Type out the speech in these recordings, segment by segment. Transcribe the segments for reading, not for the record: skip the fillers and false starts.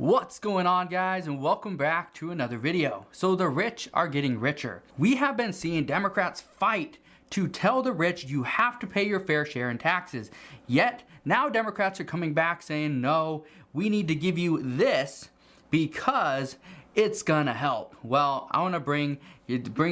What's going on, guys, and welcome back to another video. So the rich are getting richer. We have been seeing Democrats fight to tell the rich you have to pay your fair share in taxes. Yet now Democrats are coming back saying, no, we need to give you this because it's gonna help. Well, I want to bring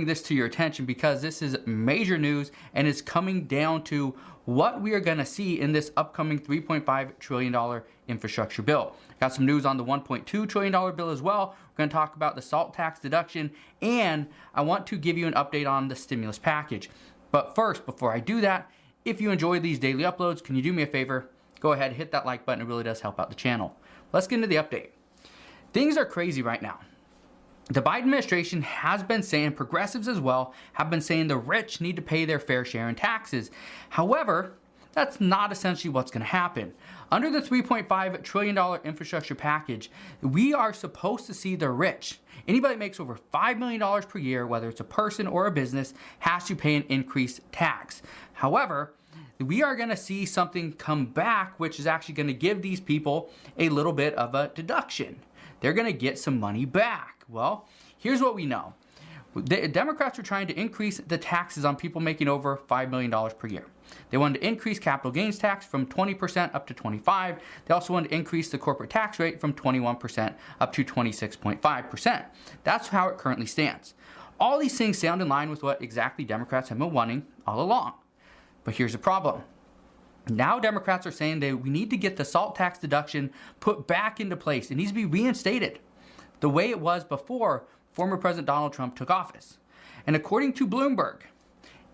this to your attention because this is major news and it's coming down to what we are going to see in this upcoming $3.5 trillion infrastructure bill. Got some news on the $1.2 trillion bill as well. We're going to talk about the SALT tax deduction, and I want to give you an update on the stimulus package. But first, before I do that, if you enjoy these daily uploads, can you do me a favor? Go ahead, hit that like button. It really does help out the channel. Let's get into the update. Things are crazy right now. The Biden administration has been saying, progressives as well, have been saying the rich need to pay their fair share in taxes. However, that's not essentially what's going to happen. Under the $3.5 trillion infrastructure package, we are supposed to see the rich, anybody that makes over $5 million per year, whether it's a person or a business, has to pay an increased tax. However, we are going to see something come back, which is actually going to give these people a little bit of a deduction. They're going to get some money back. Well, here's what we know. The Democrats are trying to increase the taxes on people making over $5 million per year. They wanted to increase capital gains tax from 20% up to 25%. They also wanted to increase the corporate tax rate from 21% up to 26.5%. That's how it currently stands. All these things sound in line with what exactly Democrats have been wanting all along. But here's the problem. Now Democrats are saying that we need to get the SALT tax deduction put back into place. It needs to be reinstated the way it was before former President Donald Trump took office. And according to Bloomberg,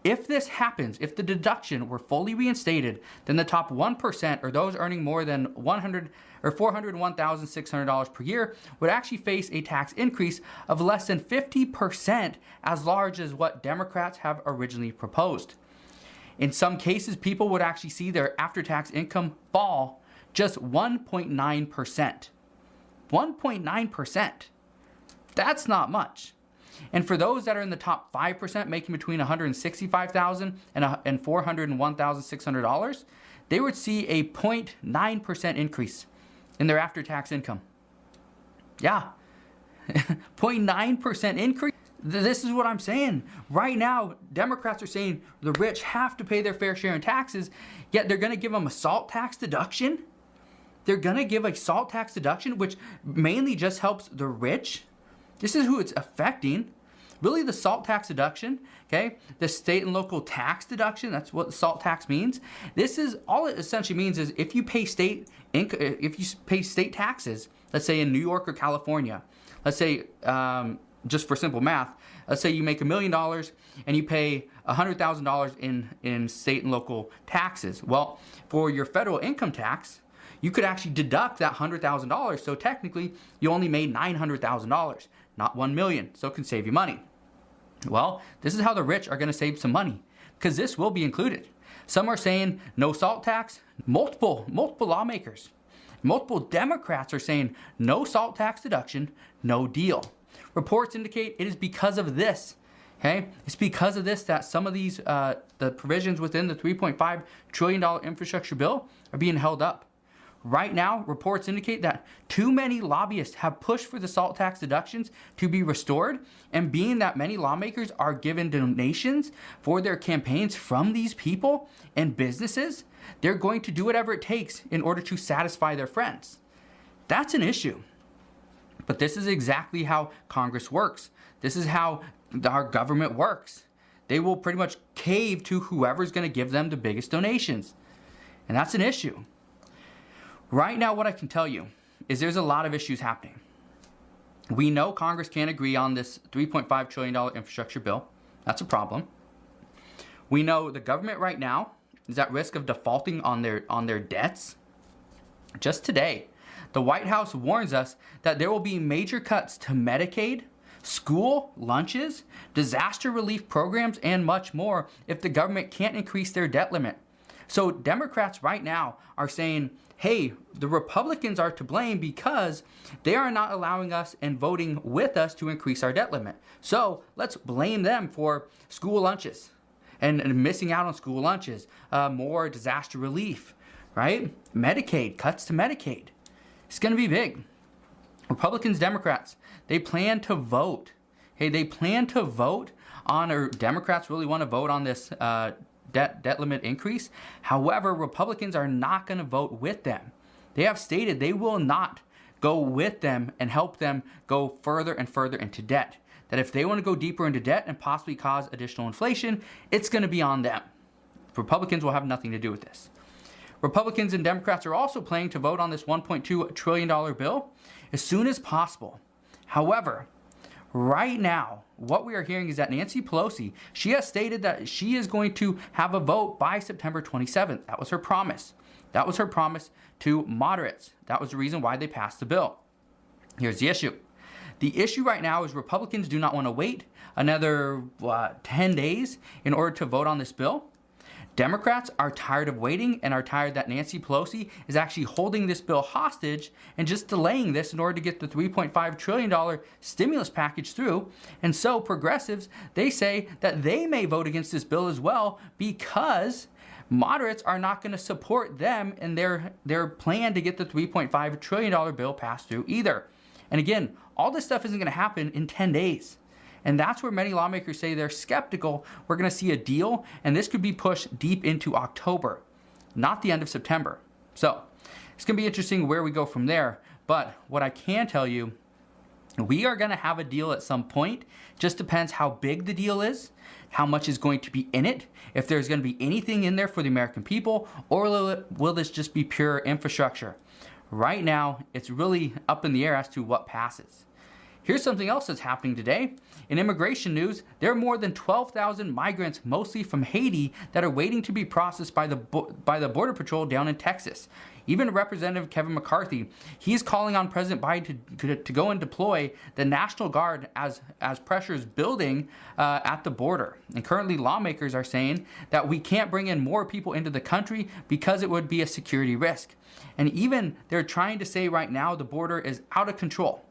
if this happens, if the deduction were fully reinstated, then the top 1%, or those earning more than $401,600 per year, would actually face a tax increase of less than 50%, as large as what Democrats have originally proposed. In some cases, people would actually see their after-tax income fall just 1.9%. 1.9%. That's not much. And for those that are in the top 5%, making between $165,000 and $401,600, they would see a 0.9% increase in their after-tax income. Yeah, 0.9% increase. This is what I'm saying. Right now, Democrats are saying the rich have to pay their fair share in taxes, yet they're going to give them a SALT tax deduction. They're going to give a SALT tax deduction, which mainly just helps the rich. This is who it's affecting. Really, the SALT tax deduction, okay? The state and local tax deduction, that's what the SALT tax means. This is, all it essentially means is if you pay state taxes, let's say in New York or California, let's say, just for simple math, let's say you make $1 million and you pay $100,000 in state and local taxes. Well, for your federal income tax, you could actually deduct that $100,000. So technically, you only made $900,000, not $1 million. So it can save you money. Well, this is how the rich are going to save some money, because this will be included. Some are saying no SALT tax. Multiple lawmakers, multiple Democrats are saying no SALT tax deduction, no deal. Reports indicate it is because of this. Okay, it's because of this that some of these the provisions within the $3.5 trillion infrastructure bill are being held up. Right now, reports indicate that too many lobbyists have pushed for the SALT tax deductions to be restored, and being that many lawmakers are given donations for their campaigns from these people and businesses, they're going to do whatever it takes in order to satisfy their friends. That's an issue. But this is exactly how Congress works. This is how our government works. They will pretty much cave to whoever's going to give them the biggest donations. And that's an issue. Right now, what I can tell you is there's a lot of issues happening. We know Congress can't agree on this $3.5 trillion infrastructure bill. That's a problem. We know the government right now is at risk of defaulting on their debts. Just today, the White House warns us that there will be major cuts to Medicaid, school lunches, disaster relief programs, and much more if the government can't increase their debt limit. So Democrats right now are saying, hey, the Republicans are to blame because they are not allowing us and voting with us to increase our debt limit. So let's blame them for school lunches and missing out on school lunches, more disaster relief, right? Medicaid, cuts to Medicaid. It's going to be big. Republicans, Democrats, they plan to vote. Hey, they plan to vote on, or Democrats really want to vote on this debt limit increase. However, Republicans are not going to vote with them. They have stated they will not go with them and help them go further and further into debt. That if they want to go deeper into debt and possibly cause additional inflation, it's going to be on them. Republicans will have nothing to do with this. Republicans and Democrats are also planning to vote on this $1.2 trillion bill as soon as possible. However, right now, what we are hearing is that Nancy Pelosi, she has stated that she is going to have a vote by September 27th. That was her promise. That was her promise to moderates. That was the reason why they passed the bill. Here's the issue. The issue right now is Republicans do not want to wait another 10 days in order to vote on this bill. Democrats are tired of waiting and are tired that Nancy Pelosi is actually holding this bill hostage and just delaying this in order to get the $3.5 trillion stimulus package through. And so progressives, they say that they may vote against this bill as well because moderates are not going to support them in their plan to get the $3.5 trillion bill passed through either. And again, all this stuff isn't going to happen in 10 days. And that's where many lawmakers say they're skeptical we're going to see a deal, and this could be pushed deep into October, not the end of September. So it's going to be interesting where we go from there. But what I can tell you, we are going to have a deal at some point. Just depends how big the deal is, how much is going to be in it, if there's going to be anything in there for the American people, or will this just be pure infrastructure? Right now, it's really up in the air as to what passes. Here's something else that's happening today. In immigration news, there are more than 12,000 migrants, mostly from Haiti, that are waiting to be processed by the Border Patrol down in Texas. Even Representative Kevin McCarthy, he's calling on President Biden to go and deploy the National Guard as pressure is building at the border. And currently lawmakers are saying that we can't bring in more people into the country because it would be a security risk. And even they're trying to say right now the border is out of control.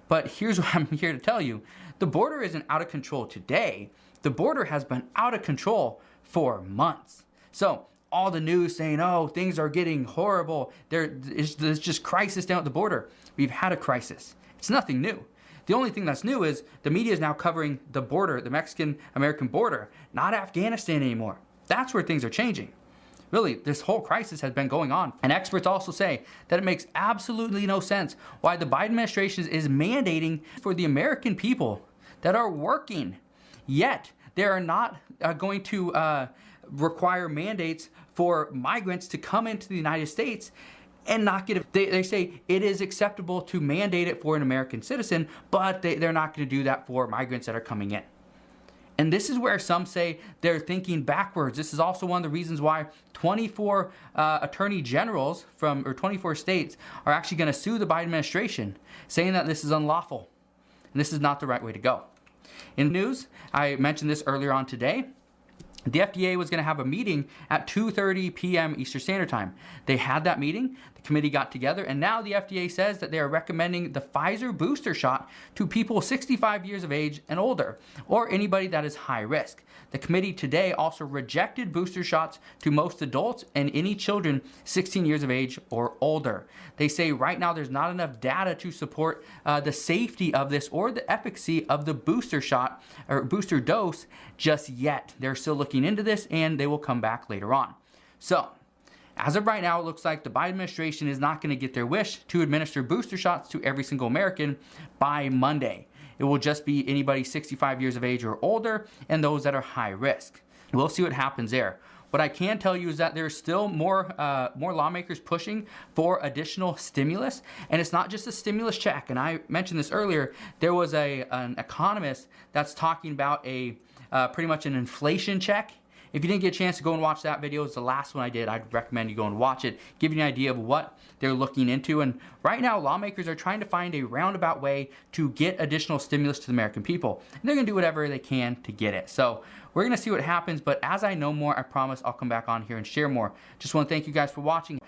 But here's what I'm here to tell you. The border isn't out of control today. The border has been out of control for months. So all the news saying, oh, things are getting horrible. There's just crisis down at the border. We've had a crisis. It's nothing new. The only thing that's new is the media is now covering the border, the Mexican-American border, not Afghanistan anymore. That's where things are changing. Really, this whole crisis has been going on. And experts also say that it makes absolutely no sense why the Biden administration is mandating for the American people that are working. Yet, they are not going to require mandates for migrants to come into the United States and not get it. They say it is acceptable to mandate it for an American citizen, but they're not going to do that for migrants that are coming in. And this is where some say they're thinking backwards. This is also one of the reasons why 24 attorney generals from 24 states are actually going to sue the Biden administration, saying that this is unlawful. And this is not the right way to go. In news, I mentioned this earlier on today. The FDA was going to have a meeting at 2:30 p.m. Eastern Standard Time. They had that meeting, the committee got together, and now the FDA says that they are recommending the Pfizer booster shot to people 65 years of age and older, or anybody that is high risk. The committee today also rejected booster shots to most adults and any children 16 years of age or older. They say right now there's not enough data to support the safety of this or the efficacy of the booster shot or booster dose just yet. They're still looking into this, and they will come back later on. So, as of right now, it looks like the Biden administration is not going to get their wish to administer booster shots to every single American by Monday. It will just be anybody 65 years of age or older and those that are high risk. We'll see what happens there. What I can tell you is that there's still more lawmakers pushing for additional stimulus, and it's not just a stimulus check. And I mentioned this earlier. There was an economist that's talking about pretty much an inflation check. If you didn't get a chance to go and watch that video, it's the last one I did. I'd recommend you go and watch it, give you an idea of what they're looking into. And right now, lawmakers are trying to find a roundabout way to get additional stimulus to the American people. And they're going to do whatever they can to get it. So we're going to see what happens. But as I know more, I promise I'll come back on here and share more. Just want to thank you guys for watching.